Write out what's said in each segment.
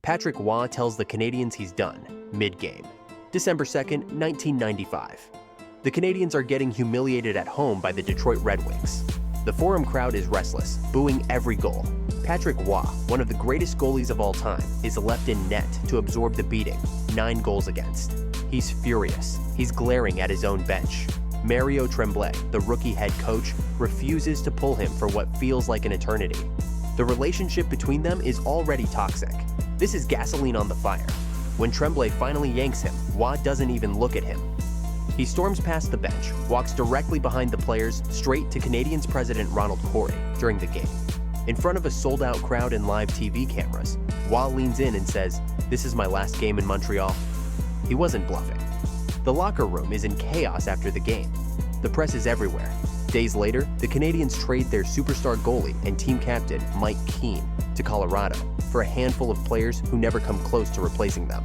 Patrick Roy tells the Canadiens he's done, mid-game. December 2nd, 1995. The Canadiens are getting humiliated at home by the Detroit Red Wings. The Forum crowd is restless, booing every goal. Patrick Roy, one of the greatest goalies of all time, is left in net to absorb the beating, 9 goals against. He's furious. He's glaring at his own bench. Mario Tremblay, the rookie head coach, refuses to pull him for what feels like an eternity. The relationship between them is already toxic. This is gasoline on the fire. When Tremblay finally yanks him, Roy doesn't even look at him. He storms past the bench, walks directly behind the players, straight to Canadiens president Ronald Corey during the game. In front of a sold-out crowd and live TV cameras, Roy leans in and says, "This is my last game in Montreal." He wasn't bluffing. The locker room is in chaos after the game. The press is everywhere. Days later, the Canadiens trade their superstar goalie and team captain Mike Keane to Colorado for a handful of players who never come close to replacing them.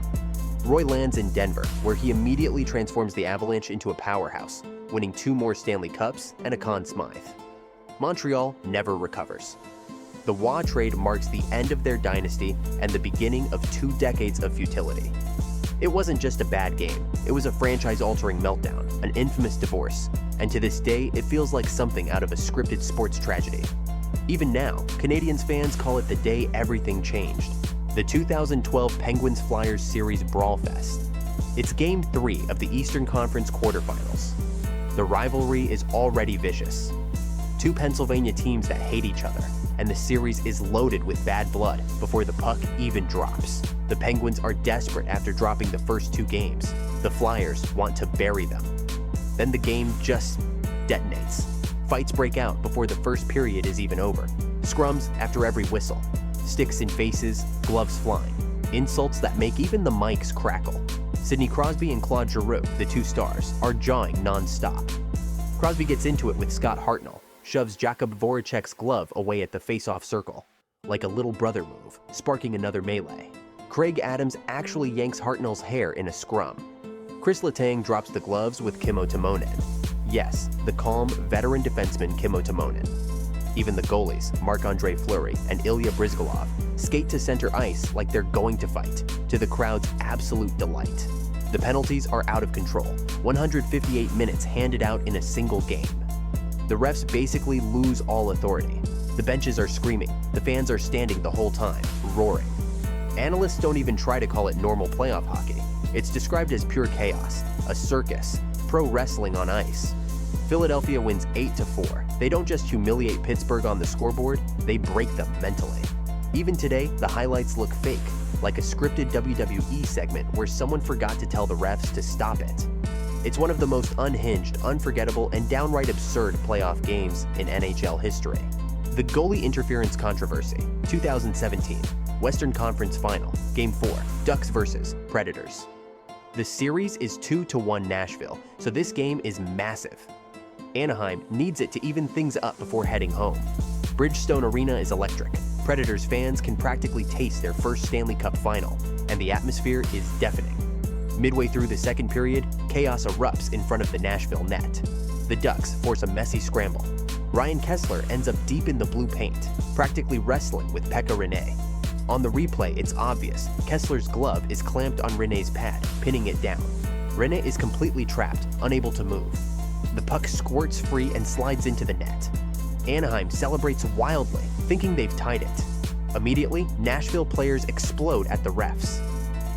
Roy lands in Denver, where he immediately transforms the Avalanche into a powerhouse, winning 2 more Stanley Cups and a Conn Smythe. Montreal never recovers. The Roy trade marks the end of their dynasty and the beginning of 2 decades of futility. It wasn't just a bad game, it was a franchise-altering meltdown, an infamous divorce, and to this day, it feels like something out of a scripted sports tragedy. Even now, Canadiens fans call it the day everything changed. The 2012 Penguins-Flyers series Brawlfest. It's Game 3 of the Eastern Conference quarterfinals. The rivalry is already vicious. 2 Pennsylvania teams that hate each other, and the series is loaded with bad blood before the puck even drops. The Penguins are desperate after dropping the first 2 games. The Flyers want to bury them. Then the game just detonates. Fights break out before the first period is even over. Scrums after every whistle. Sticks in faces, gloves flying. Insults that make even the mics crackle. Sidney Crosby and Claude Giroux, the 2 stars, are jawing non-stop. Crosby gets into it with Scott Hartnell, shoves Jakub Voracek's glove away at the face-off circle, like a little brother move, sparking another melee. Craig Adams actually yanks Hartnell's hair in a scrum. Chris Letang drops the gloves with Kimmo Timonen. Yes, the calm, veteran defenseman Kimmo Timonen. Even the goalies, Marc-Andre Fleury and Ilya Bryzgalov, skate to center ice like they're going to fight, to the crowd's absolute delight. The penalties are out of control, 158 minutes handed out in a single game. The refs basically lose all authority. The benches are screaming, the fans are standing the whole time, roaring. Analysts don't even try to call it normal playoff hockey. It's described as pure chaos, a circus, pro wrestling on ice. Philadelphia wins 8-4. They don't just humiliate Pittsburgh on the scoreboard, they break them mentally. Even today, the highlights look fake, like a scripted WWE segment where someone forgot to tell the refs to stop it. It's one of the most unhinged, unforgettable, and downright absurd playoff games in NHL history. The goalie interference controversy, 2017, Western Conference Final, Game 4, Ducks vs. Predators. The series is 2-1 Nashville, so this game is massive. Anaheim needs it to even things up before heading home. Bridgestone Arena is electric. Predators fans can practically taste their first Stanley Cup final, and the atmosphere is deafening. Midway through the second period, chaos erupts in front of the Nashville net. The Ducks force a messy scramble. Ryan Kesler ends up deep in the blue paint, practically wrestling with Pekka Rinne. On the replay, it's obvious. Kessler's glove is clamped on Rinne's pad, pinning it down. Rinne is completely trapped, unable to move. The puck squirts free and slides into the net. Anaheim celebrates wildly, thinking they've tied it. Immediately, Nashville players explode at the refs.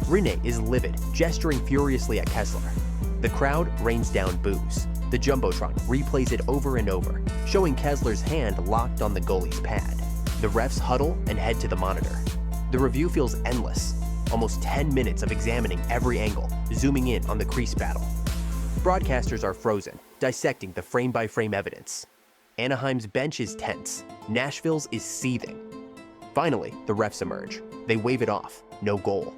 Rinne is livid, gesturing furiously at Kesler. The crowd rains down boos. The Jumbotron replays it over and over, showing Kessler's hand locked on the goalie's pad. The refs huddle and head to the monitor. The review feels endless, almost 10 minutes of examining every angle, zooming in on the crease battle. Broadcasters are frozen, dissecting the frame-by-frame evidence. Anaheim's bench is tense. Nashville's is seething. Finally, the refs emerge. They wave it off. No goal.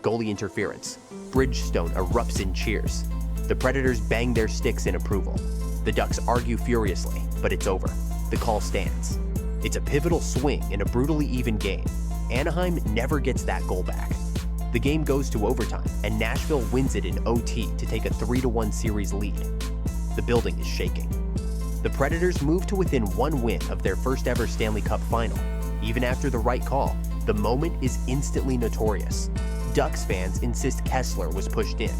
Goalie interference. Bridgestone erupts in cheers. The Predators bang their sticks in approval. The Ducks argue furiously, but it's over. The call stands. It's a pivotal swing in a brutally even game. Anaheim never gets that goal back. The game goes to overtime, and Nashville wins it in OT to take a 3-1 series lead. The building is shaking. The Predators move to within 1 win of their first ever Stanley Cup final. Even after the right call, The moment is instantly notorious. Ducks fans insist Kessler was pushed in.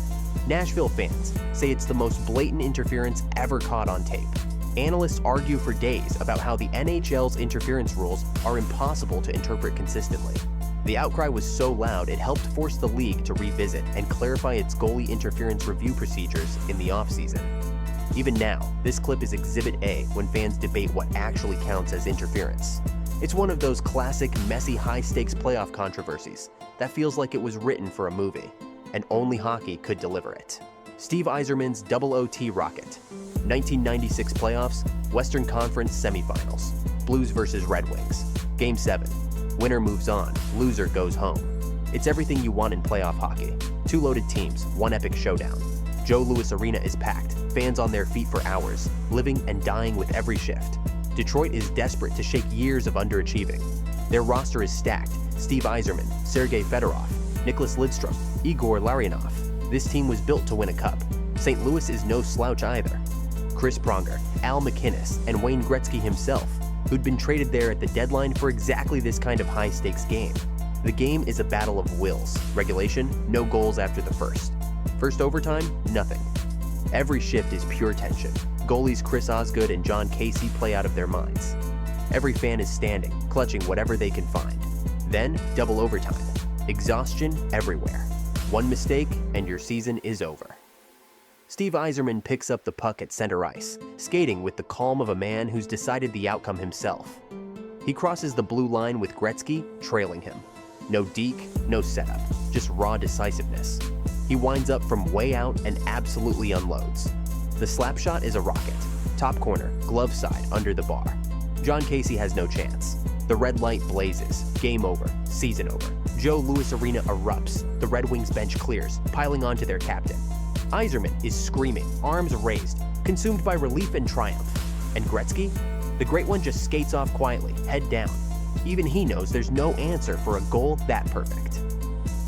Nashville fans say it's the most blatant interference ever caught on tape. Analysts argue for days about how the NHL's interference rules are impossible to interpret consistently. The outcry was so loud it helped force the league to revisit and clarify its goalie interference review procedures in the offseason. Even now, this clip is Exhibit A when fans debate what actually counts as interference. It's one of those classic, messy, high-stakes playoff controversies that feels like it was written for a movie, and only hockey could deliver it. Steve Eiserman's Double OT Rocket. 1996 playoffs, Western Conference semifinals. Blues versus Red Wings. Game 7. Winner moves on, loser goes home. It's everything you want in playoff hockey. Two loaded teams, one epic showdown. Joe Louis Arena is packed, fans on their feet for hours, living and dying with every shift. Detroit is desperate to shake years of underachieving. Their roster is stacked. Steve Yzerman, Sergei Fedorov, Nicholas Lidstrom, Igor Larionov. This team was built to win a cup. St. Louis is no slouch either. Chris Pronger, Al McInnes, and Wayne Gretzky himself, who'd been traded there at the deadline for exactly this kind of high-stakes game. The game is a battle of wills. Regulation, no goals after the first. First overtime, nothing. Every shift is pure tension. Goalies Chris Osgood and John Casey play out of their minds. Every fan is standing, clutching whatever they can find. Then, double overtime. Exhaustion everywhere. One mistake, and your season is over. Steve Yzerman picks up the puck at center ice, skating with the calm of a man who's decided the outcome himself. He crosses the blue line with Gretzky trailing him. No deke, no setup, just raw decisiveness. He winds up from way out and absolutely unloads. The slap shot is a rocket. Top corner, glove side, under the bar. John Casey has no chance. The red light blazes. Game over. Season over. Joe Louis Arena erupts. The Red Wings bench clears, piling onto their captain. Yzerman is screaming, arms raised, consumed by relief and triumph. And Gretzky? The great one just skates off quietly, head down. Even he knows there's no answer for a goal that perfect.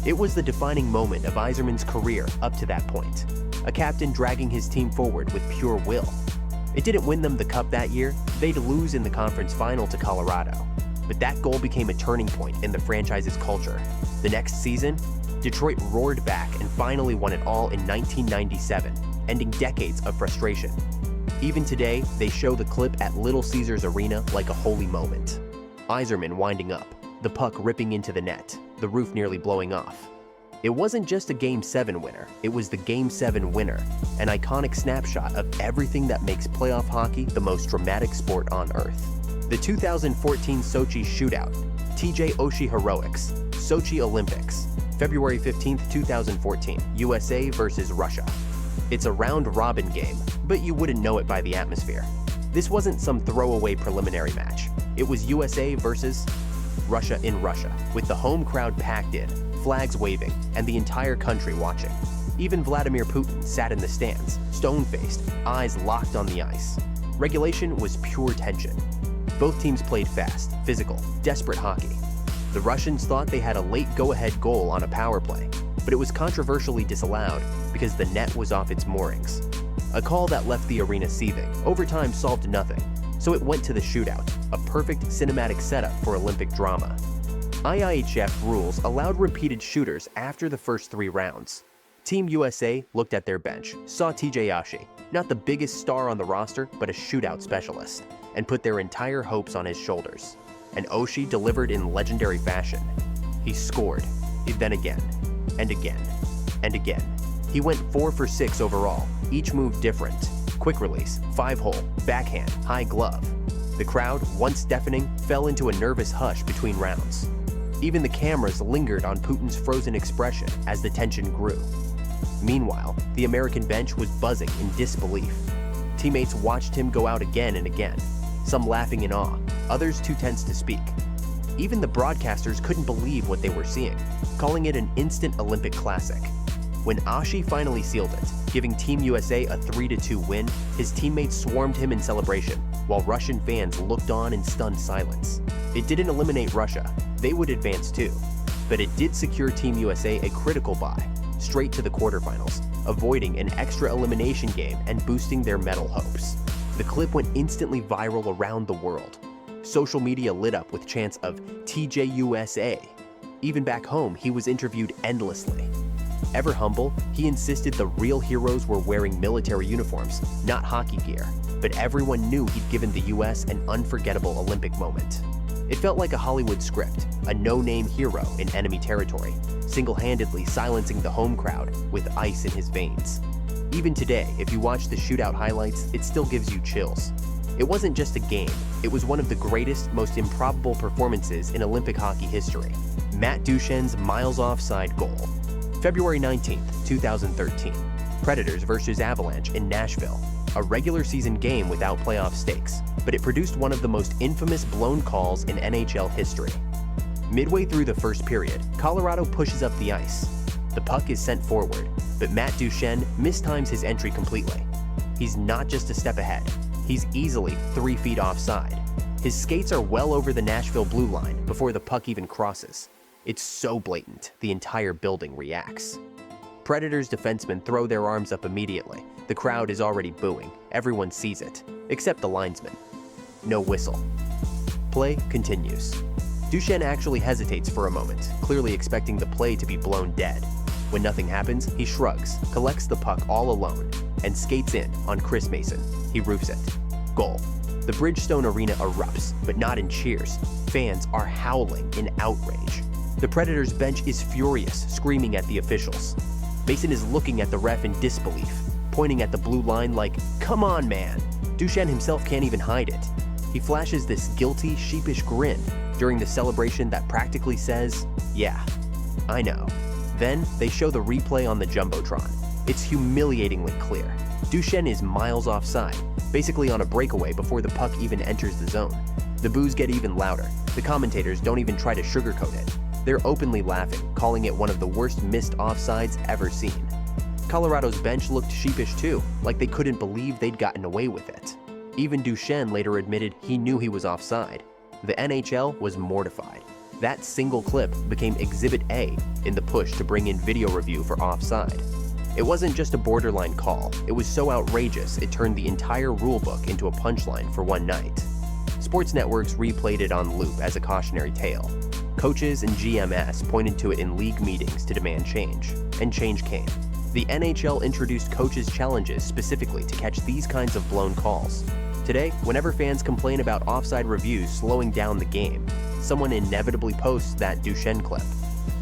It was the defining moment of Yzerman's career up to that point. A captain dragging his team forward with pure will. It didn't win them the cup that year. They'd lose in the conference final to Colorado. But that goal became a turning point in the franchise's culture. The next season, Detroit roared back and finally won it all in 1997, ending decades of frustration. Even today, they show the clip at Little Caesars Arena like a holy moment. Yzerman winding up, the puck ripping into the net, the roof nearly blowing off. It wasn't just a Game 7 winner, it was the Game 7 winner, an iconic snapshot of everything that makes playoff hockey the most dramatic sport on earth. The 2014 Sochi Shootout, TJ Oshie Heroics, Sochi Olympics, February 15, 2014, USA versus Russia. It's a round-robin game, but you wouldn't know it by the atmosphere. This wasn't some throwaway preliminary match. It was USA versus Russia in Russia, with the home crowd packed in, flags waving, and the entire country watching. Even Vladimir Putin sat in the stands, stone-faced, eyes locked on the ice. Regulation was pure tension. Both teams played fast, physical, desperate hockey. The Russians thought they had a late go-ahead goal on a power play, but it was controversially disallowed because the net was off its moorings. A call that left the arena seething. Overtime solved nothing, so it went to the shootout, a perfect cinematic setup for Olympic drama. IIHF rules allowed repeated shooters after the first 3 rounds. Team USA looked at their bench, saw TJ Oshie, not the biggest star on the roster, but a shootout specialist, and put their entire hopes on his shoulders. And Oshie delivered in legendary fashion. He scored, then again, and again, and again. He went 4 for 6 overall, each move different. Quick release, 5-hole, backhand, high glove. The crowd, once deafening, fell into a nervous hush between rounds. Even the cameras lingered on Putin's frozen expression as the tension grew. Meanwhile, the American bench was buzzing in disbelief. Teammates watched him go out again and again, some laughing in awe, others too tense to speak. Even the broadcasters couldn't believe what they were seeing, calling it an instant Olympic classic. When Oshie finally sealed it, giving Team USA a 3-2 win, his teammates swarmed him in celebration, while Russian fans looked on in stunned silence. It didn't eliminate Russia, they would advance too, but it did secure Team USA a critical bye, straight to the quarterfinals, avoiding an extra elimination game and boosting their medal hopes. The clip went instantly viral around the world. Social media lit up with chants of TJUSA. Even back home, he was interviewed endlessly. Ever humble, he insisted the real heroes were wearing military uniforms, not hockey gear, but everyone knew he'd given the US an unforgettable Olympic moment. It felt like a Hollywood script, a no-name hero in enemy territory, single-handedly silencing the home crowd with ice in his veins. Even today, if you watch the shootout highlights, it still gives you chills. It wasn't just a game, it was one of the greatest, most improbable performances in Olympic hockey history. Matt Duchens' miles offside goal. February 19, 2013. Predators versus Avalanche in Nashville. A regular season game without playoff stakes, but it produced one of the most infamous blown calls in NHL history. Midway through the first period, Colorado pushes up the ice. The puck is sent forward, but Matt Duchens mistimes his entry completely. He's not just a step ahead, he's easily 3 feet offside. His skates are well over the Nashville blue line before the puck even crosses. It's so blatant, the entire building reacts. Predators defensemen throw their arms up immediately. The crowd is already booing. Everyone sees it, except the linesman. No whistle. Play continues. Duchens actually hesitates for a moment, clearly expecting the play to be blown dead. When nothing happens, he shrugs, collects the puck all alone, and skates in on Chris Mason. He roofs it. Goal. The Bridgestone Arena erupts, but not in cheers. Fans are howling in outrage. The Predators' bench is furious, screaming at the officials. Mason is looking at the ref in disbelief, pointing at the blue line like, "Come on, man!" Duchens himself can't even hide it. He flashes this guilty, sheepish grin during the celebration that practically says, "Yeah, I know." Then they show the replay on the Jumbotron. It's humiliatingly clear. Duchens is miles offside, basically on a breakaway before the puck even enters the zone. The boos get even louder. The commentators don't even try to sugarcoat it. They're openly laughing, calling it one of the worst missed offsides ever seen. Colorado's bench looked sheepish too, like they couldn't believe they'd gotten away with it. Even Duchens later admitted he knew he was offside. The NHL was mortified. That single clip became Exhibit A in the push to bring in video review for offside. It wasn't just a borderline call, it was so outrageous it turned the entire rulebook into a punchline for one night. Sports networks replayed it on loop as a cautionary tale. Coaches and GMs pointed to it in league meetings to demand change, and change came. The NHL introduced coaches' challenges specifically to catch these kinds of blown calls. Today, whenever fans complain about offside reviews slowing down the game, someone inevitably posts that Duchens clip.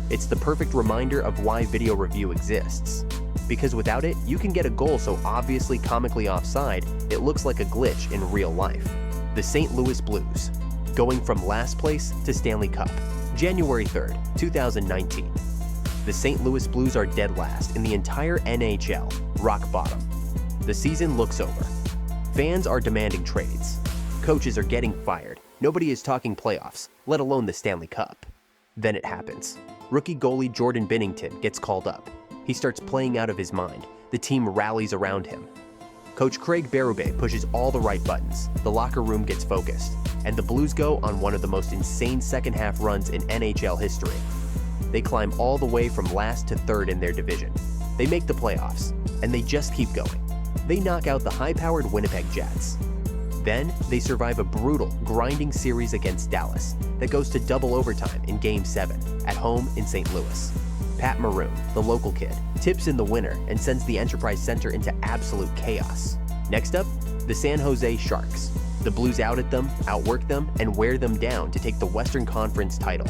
It's the perfect reminder of why video review exists. Because without it, you can get a goal so obviously comically offside, it looks like a glitch in real life. The St. Louis Blues, going from last place to Stanley Cup. January 3rd, 2019. The St. Louis Blues are dead last in the entire NHL, rock bottom. The season looks over. Fans are demanding trades. Coaches are getting fired. Nobody is talking playoffs, let alone the Stanley Cup. Then it happens. Rookie goalie Jordan Binnington gets called up. He starts playing out of his mind. The team rallies around him. Coach Craig Berube pushes all the right buttons. The locker room gets focused, and the Blues go on one of the most insane second-half runs in NHL history. They climb all the way from last to third in their division. They make the playoffs, and they just keep going. They knock out the high-powered Winnipeg Jets. Then, they survive a brutal, grinding series against Dallas that goes to double overtime in Game 7, at home in St. Louis. Pat Maroon, the local kid, tips in the winner and sends the Enterprise Center into absolute chaos. Next up, the San Jose Sharks. The Blues out-at them, outwork them, and wear them down to take the Western Conference title.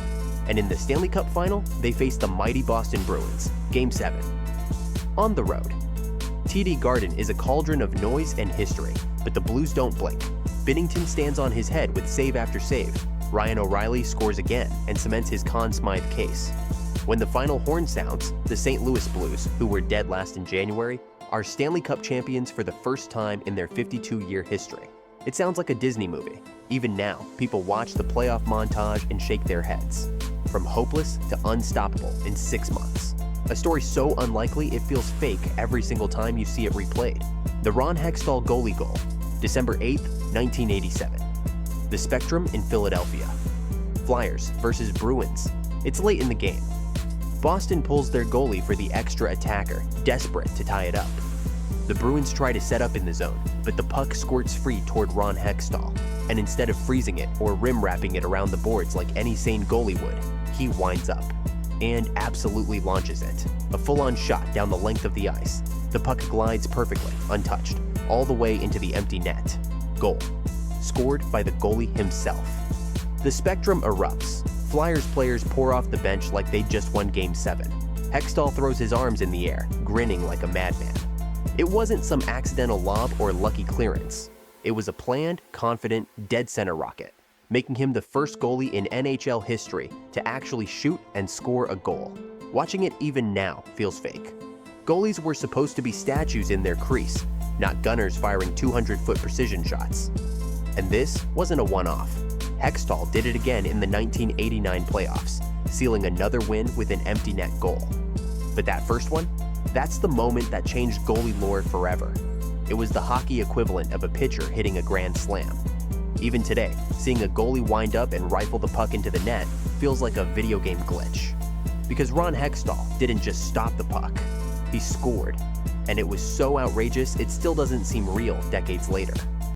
And in the Stanley Cup final, they face the mighty Boston Bruins, Game 7. On the road. TD Garden is a cauldron of noise and history, but the Blues don't blink. Binnington stands on his head with save after save. Ryan O'Reilly scores again and cements his Conn Smythe case. When the final horn sounds, the St. Louis Blues, who were dead last in January, are Stanley Cup champions for the first time in their 52-year history. It sounds like a Disney movie. Even now, people watch the playoff montage and shake their heads. From hopeless to unstoppable in 6 months. A story so unlikely it feels fake every single time you see it replayed. The Ron Hextall goalie goal, December 8th, 1987. The Spectrum in Philadelphia. Flyers versus Bruins. It's late in the game. Boston pulls their goalie for the extra attacker, desperate to tie it up. The Bruins try to set up in the zone, but the puck squirts free toward Ron Hextall, and instead of freezing it or rim wrapping it around the boards like any sane goalie would, he winds up and absolutely launches it. A full-on shot down the length of the ice. The puck glides perfectly, untouched, all the way into the empty net. Goal. Scored by the goalie himself. The spectrum erupts. Flyers players pour off the bench like they'd just won Game 7. Hextall throws his arms in the air, grinning like a madman. It wasn't some accidental lob or lucky clearance. It was a planned, confident, dead center rocket, making him the first goalie in NHL history to actually shoot and score a goal. Watching it even now feels fake. Goalies were supposed to be statues in their crease, not gunners firing 200-foot precision shots. And this wasn't a one-off. Hextall did it again in the 1989 playoffs, sealing another win with an empty net goal. But that first one? That's the moment that changed goalie lore forever. It was the hockey equivalent of a pitcher hitting a grand slam. Even today, seeing a goalie wind up and rifle the puck into the net feels like a video game glitch. Because Ron Hextall didn't just stop the puck, he scored. And it was so outrageous it still doesn't seem real decades later.